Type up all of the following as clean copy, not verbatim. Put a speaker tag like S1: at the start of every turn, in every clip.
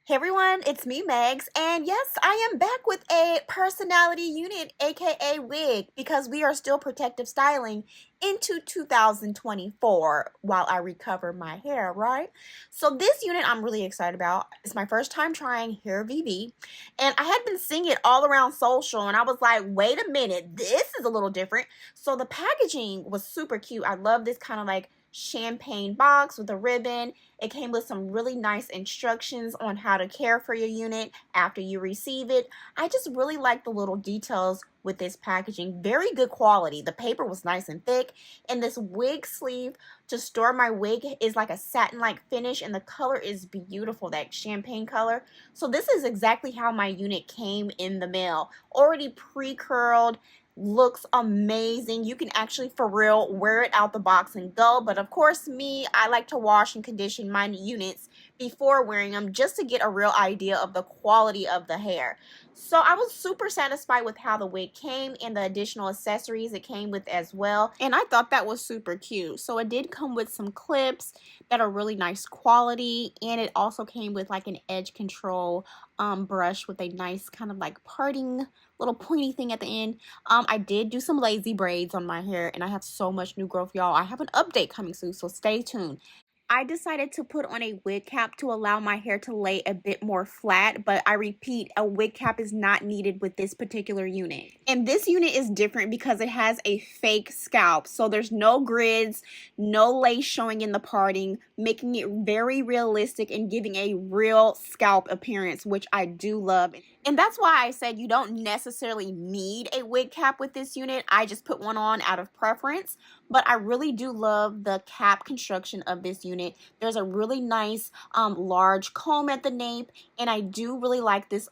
S1: Hey everyone, it's me, Megz, and yes, I am back with a personality unit, aka wig, because we are still protective styling into 2024 while I recover my hair, right? So this unit I'm really excited about. It's my first time trying Hairvivi, and I had been seeing it all around social, and I was like, wait a minute, this is a little different. So the packaging was super cute. I love this kind of like champagne box with a ribbon. It came with some really nice instructions on how to care for your unit after you receive it. I just really like the little details with this packaging. Very good quality. The paper was nice and thick, and this wig sleeve to store my wig is like a satin-like finish, and the color is beautiful, that champagne color. So this is exactly how my unit came in the mail. Already pre-curled, looks amazing. You can actually for real wear it out the box and go, but of course me, I like to wash and condition my units before wearing them just to get a real idea of the quality of the hair. So I was super satisfied with how the wig came and the additional accessories it came with as well, and I thought that was super cute. So it did come with some clips that are really nice quality, and it also came with like an edge control brush with a nice kind of like parting little pointy thing at the end. I did do some lazy braids on my hair, and I have so much new growth, y'all. I have an update coming soon, so stay tuned. I decided to put on a wig cap to allow my hair to lay a bit more flat, but I repeat, a wig cap is not needed with this particular unit. And this unit is different because it has a fake scalp, so there's no grids, no lace showing in the parting, making it very realistic and giving a real scalp appearance, which I do love. And that's why I said you don't necessarily need a wig cap with this unit. I just put one on out of preference, but I really do love the cap construction of this unit. There's a really nice large comb at the nape, and I do really like this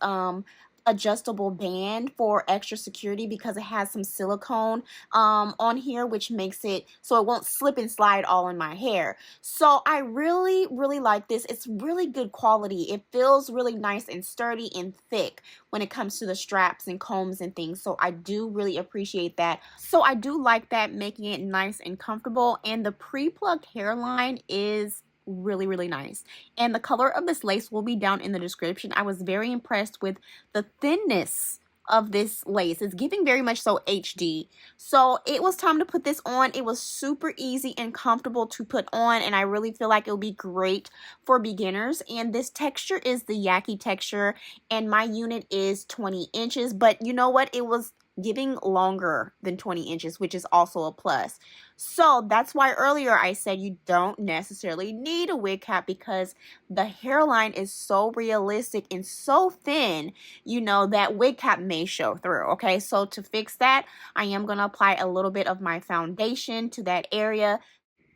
S1: adjustable band for extra security because it has some silicone on here, which makes it so it won't slip and slide all in my hair. So I really like this. It's really good quality. It feels really nice and sturdy and thick when it comes to the straps and combs and things, so I do really appreciate that. So I do like that, making it nice and comfortable. And the pre-plucked hairline is really nice, and the color of this lace will be down in the description. I was very impressed with the thinness of this lace. It's giving very much so HD. So it was time to put this on. It was super easy and comfortable to put on, and I really feel like it'll be great for beginners. And this texture is the Yaki texture, and my unit is 20 inches, but you know what, it was giving longer than 20 inches, which is also a plus. So that's why earlier I said you don't necessarily need a wig cap, because the hairline is so realistic and so thin, you know, that wig cap may show through. Okay, so to fix that, I am going to apply a little bit of my foundation to that area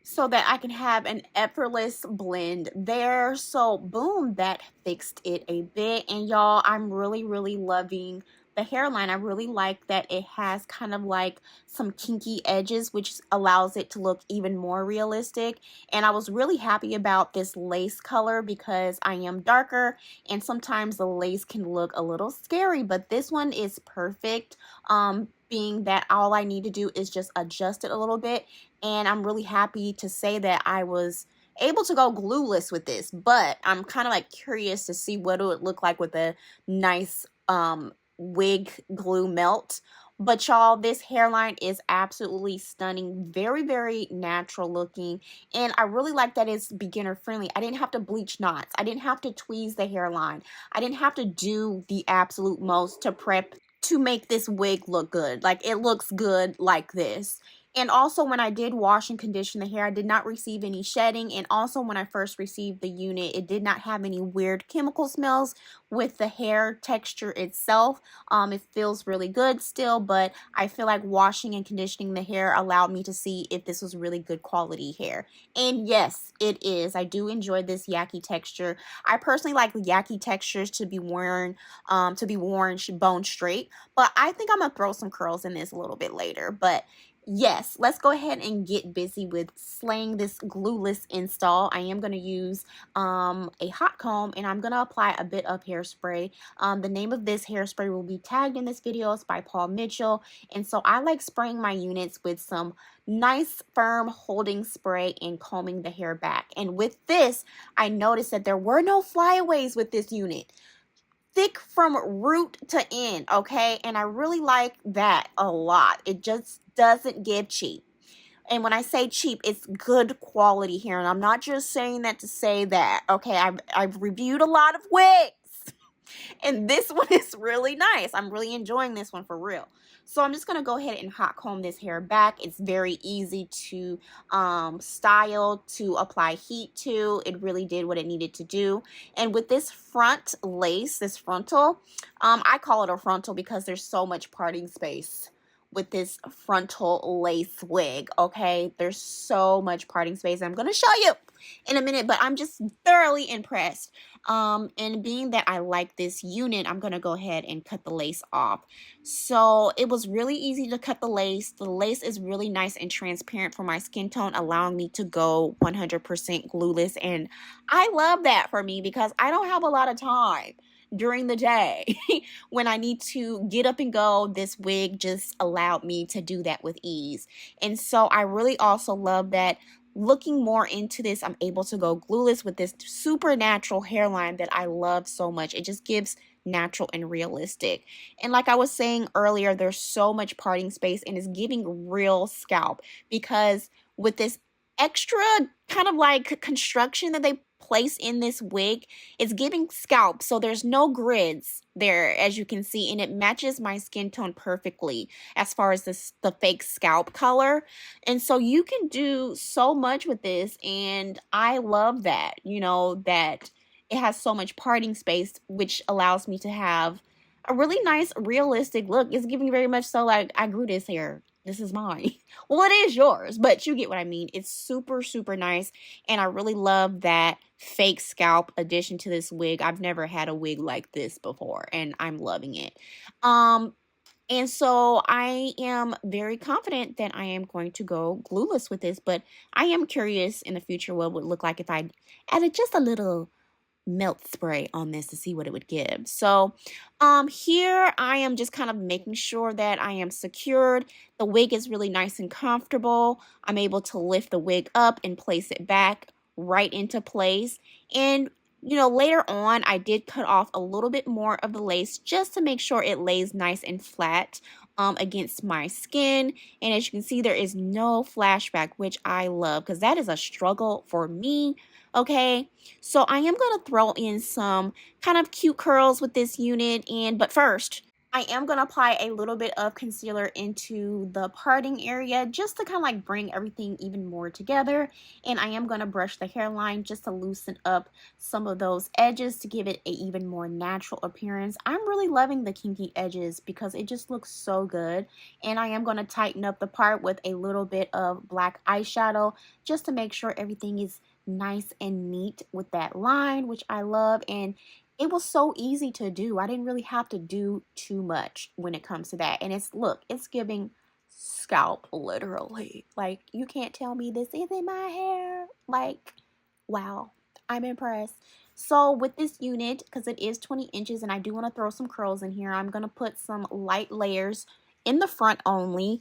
S1: so that I can have an effortless blend there. So boom, that fixed it a bit. And y'all, I'm really loving the hairline. I really like that it has kind of like some kinky edges, which allows it to look even more realistic. And I was really happy about this lace color because I am darker, and sometimes the lace can look a little scary, but this one is perfect. Being that all I need to do is just adjust it a little bit, and I'm really happy to say that I was able to go glueless with this, but I'm kind of like curious to see what it would look like with a nice wig glue melt. But y'all, this hairline is absolutely stunning, very natural looking, and I really like that it's beginner friendly. I didn't have to bleach knots, I didn't have to tweeze the hairline, I didn't have to do the absolute most to prep to make this wig look good. Like, it looks good like this. And also, when I did wash and condition the hair, I did not receive any shedding. And also, when I first received the unit, it did not have any weird chemical smells with the hair texture itself. It feels really good still, but I feel like washing and conditioning the hair allowed me to see if this was really good quality hair. And yes, it is. I do enjoy this Yaki texture. I personally like Yaki textures to be worn bone straight, but I think I'm gonna throw some curls in this a little bit later. But yes, let's go ahead and get busy with slaying this glueless install. I am going to use a hot comb, and I'm going to apply a bit of hairspray. The name of this hairspray will be tagged in this video. It's by Paul Mitchell. And so I like spraying my units with some nice firm holding spray and combing the hair back. And with this, I noticed that there were no flyaways with this unit. Thick from root to end, okay? And I really like that a lot. It just doesn't give cheap. And when I say cheap, it's good quality hair. And I'm not just saying that to say that, okay? I've reviewed a lot of wigs. And this one is really nice. I'm really enjoying this one for real. So I'm just going to go ahead and hot comb this hair back. It's very easy to style, to apply heat to. It really did what it needed to do. And with this front lace, this frontal, I call it a frontal because there's so much parting space with this frontal lace wig, okay? There's so much parting space. I'm going to show you in a minute, but I'm just thoroughly impressed. And being that I like this unit, I'm going to go ahead and cut the lace off. So it was really easy to cut the lace. The lace is really nice and transparent for my skin tone, allowing me to go 100% glueless. And I love that for me because I don't have a lot of time during the day when I need to get up and go. This wig just allowed me to do that with ease. And so I really also love that looking more into this, I'm able to go glueless with this super natural hairline that I love so much. It just gives natural and realistic. And like I was saying earlier, there's so much parting space and it's giving real scalp because with this extra kind of like construction that they place in this wig, it's giving scalp. So there's no grids there, as you can see, and it matches my skin tone perfectly as far as the fake scalp color. And so you can do so much with this, and I love that, you know, that it has so much parting space, which allows me to have a really nice realistic look. It's giving very much so like I grew this hair. This is mine. Well, it is yours, but you get what I mean. It's super, super nice. And I really love that fake scalp addition to this wig. I've never had a wig like this before, and I'm loving it. And so I am very confident that I am going to go glueless with this, but I am curious in the future what it would look like if I added just a little melt spray on this to see what it would give. So here I am just kind of making sure that I am secured. The wig is really nice and comfortable. I'm able to lift the wig up and place it back right into place. And you know, later on I did cut off a little bit more of the lace just to make sure it lays nice and flat against my skin. And as you can see, there is no flashback, which I love because that is a struggle for me. Okay, so I am going to throw in some kind of cute curls with this unit, but first, I am going to apply a little bit of concealer into the parting area just to kind of like bring everything even more together. And I am going to brush the hairline just to loosen up some of those edges to give it an even more natural appearance. I'm really loving the kinky edges because it just looks so good. And I am going to tighten up the part with a little bit of black eyeshadow just to make sure everything is nice and neat with that line, which I love. And it was so easy to do. I didn't really have to do too much when it comes to that. And look, it's giving scalp literally. Like, you can't tell me this isn't my hair. Like, wow, I'm impressed. So with this unit, because it is 20 inches and I do want to throw some curls in here, I'm going to put some light layers in the front only,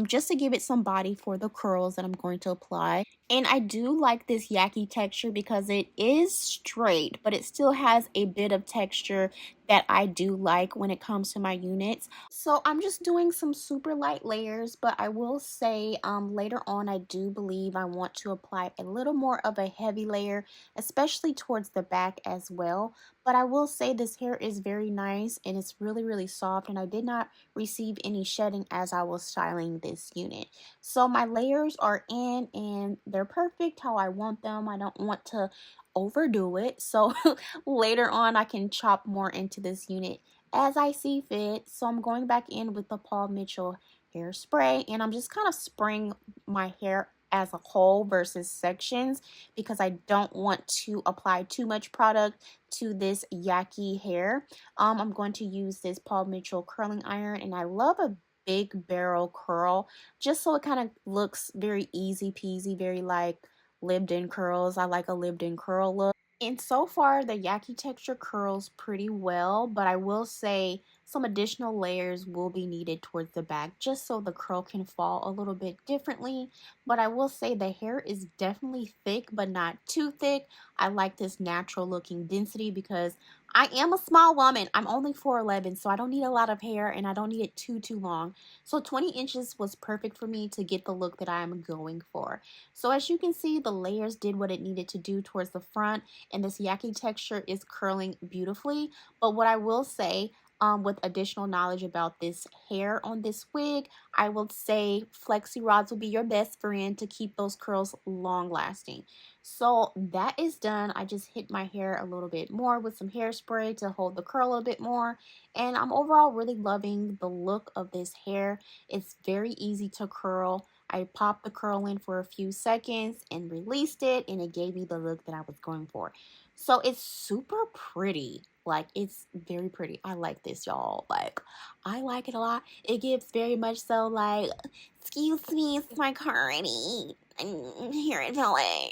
S1: just to give it some body for the curls that I'm going to apply. And I do like this Yaki texture because it is straight, but it still has a bit of texture that I do like when it comes to my units. So I'm just doing some super light layers, but I will say later on I do believe I want to apply a little more of a heavy layer, especially towards the back as well. But I will say this hair is very nice and it's really, really soft, and I did not receive any shedding as I was styling this unit. So my layers are in and they're perfect how I want them. I don't want to overdo it. So later on I can chop more into this unit as I see fit. So I'm going back in with the Paul Mitchell hairspray, and I'm just kind of spraying my hair as a whole versus sections because I don't want to apply too much product to this Yaki hair. I'm going to use this Paul Mitchell curling iron, and I love a big barrel curl, just so it kind of looks very easy peasy, very like lived in curls. I like a lived in curl look. And so far, the Yaki texture curls pretty well, but I will say some additional layers will be needed towards the back just so the curl can fall a little bit differently. But I will say the hair is definitely thick, but not too thick. I like this natural looking density because I am a small woman. I'm only 4'11", so I don't need a lot of hair and I don't need it too long. So 20 inches was perfect for me to get the look that I'm going for. So as you can see, the layers did what it needed to do towards the front, and this Yaki texture is curling beautifully. But what I will say, with additional knowledge about this hair on this wig, I will say flexi rods will be your best friend to keep those curls long lasting. So that is done. I just hit my hair a little bit more with some hairspray to hold the curl a little bit more, and I'm overall really loving the look of this hair. It's very easy to curl. I popped the curl in for a few seconds and released it, and it gave me the look that I was going for. So it's super pretty. Like, it's very pretty. I like this, y'all. Like, I like it a lot. It gives very much so like, excuse me, it's my car ready. I'm here in LA.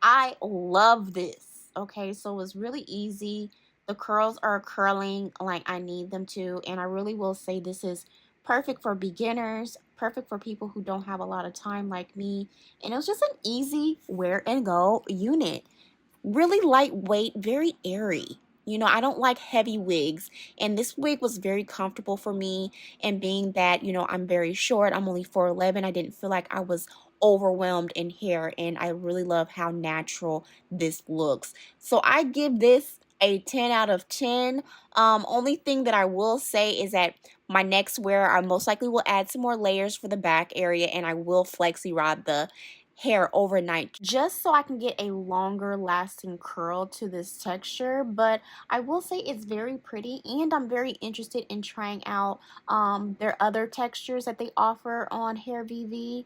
S1: I love this. Okay, so it's really easy. The curls are curling like I need them to, and I really will say this is perfect for beginners, perfect for people who don't have a lot of time like me, and it was just an easy wear and go unit. Really lightweight, very airy. You know, I don't like heavy wigs, and this wig was very comfortable for me, and being that, you know, I'm very short, I'm only 4'11", I didn't feel like I was overwhelmed in hair, and I really love how natural this looks. So I give this a 10 out of 10. Only thing that I will say is that my next wear, I most likely will add some more layers for the back area, and I will flexi rod the hair overnight just so I can get a longer lasting curl to this texture. But I will say it's very pretty, and I'm very interested in trying out their other textures that they offer on Hairvivi.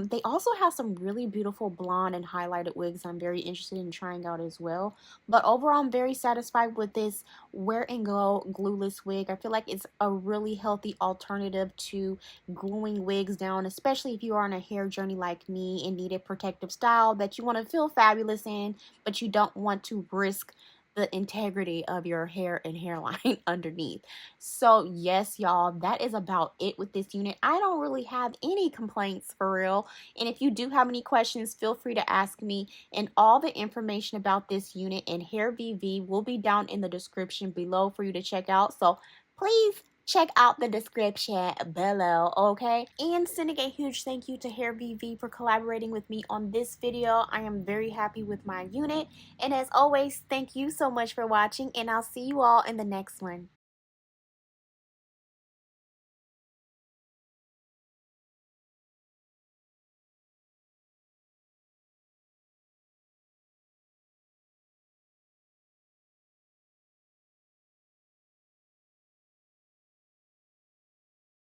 S1: They also have some really beautiful blonde and highlighted wigs I'm very interested in trying out as well. But overall, I'm very satisfied with this wear and go glueless wig. I feel like it's a really healthy alternative to gluing wigs down, especially if you are on a hair journey like me and need a protective style that you want to feel fabulous in, but you don't want to risk the integrity of your hair and hairline underneath. So yes, y'all, that is about it with this unit. I don't really have any complaints for real, and if you do have any questions, feel free to ask me, and all the information about this unit and Hairvivi will be down in the description below for you to check out. So please check out the description below, okay? And sending a huge thank you to Hairvivi for collaborating with me on this video. I am very happy with my unit. And as always, thank you so much for watching, and I'll see you all in the next one.